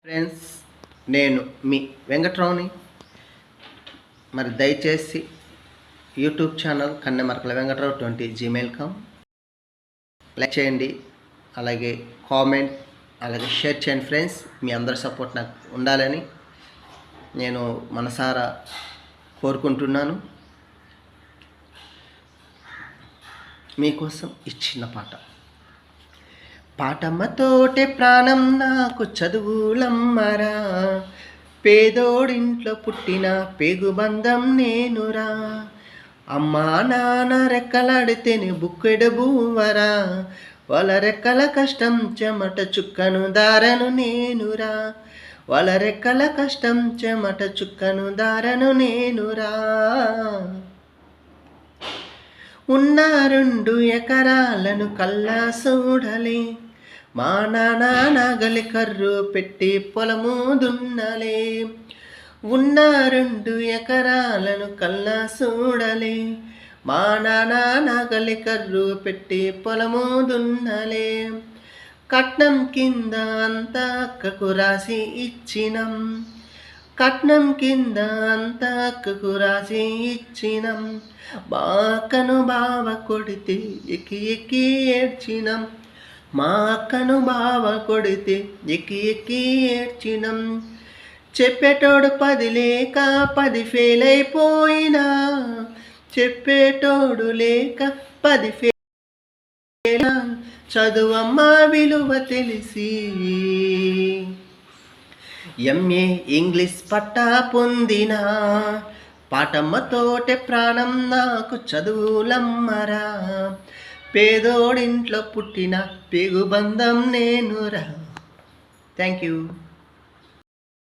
Friends, నేను మీ వెంకట్రావుని. మరి దయచేసి యూట్యూబ్ ఛానల్ కన్నెమరకల వెంకట్రావు 20 gmail.com లైక్ చేయండి, అలాగే కామెంట్, అలాగే షేర్ చేయండి. ఫ్రెండ్స్, మీ అందరి సపోర్ట్ నాకు ఉండాలని నేను మనసారా కోరుకుంటున్నాను. మీకోసం ఇచ్చిన పాటమ్మతోటే ప్రాణం నాకు చదువులమ్మరా, పేదోడింట్లో పుట్టిన పేగుబంధం నేనురా, అమ్మా నాన్న రెక్కలాడితేనే బుక్కెడు బూవరా, వాళ్ళ రెక్కల కష్టం చెమట చుక్కను దారను నేనురా, వాళ్ళ రెక్కల కష్టం చెమట చుక్కను దారను నేనురా. ఉన్న 2 ఎకరాలను కల్లా చూడలే, మా నాన్న నాగలి కర్రు పెట్టి పొలము దున్నలే. ఉన్న 2 ఎకరాలను కల్లా చూడలే, మా నాన్న నాగలి కర్రు పెట్టి పొలము దున్నలే. కట్నం కింద అంతా అక్కకు రాసి ఇచ్చినం, కట్నం కింద అంతా అక్కకు రాసి ఇచ్చినం, మా అక్కను బావ కొడితే ఎక్కి ఎక్కి ఏడ్చినం, మా అక్కను బావ కొడితే ఎక్కి ఎక్కి ఏడ్చినం. చెప్పేటోడు 10 లేక 10 ఫెయిల్ అయిపోయినా, చెప్పేటోడు లేక 10 ఫెయిల్, చదువమ్మ విలువ తెలిసి ఎంఏ ఇంగ్లీష్ పట్టా పొందినా, పాటమ్మతోటే ప్రాణం నాకు చదువులమ్మరా, పేదోడింట్లో పుట్టిన పేగుబంధం నేనురా. Thank you.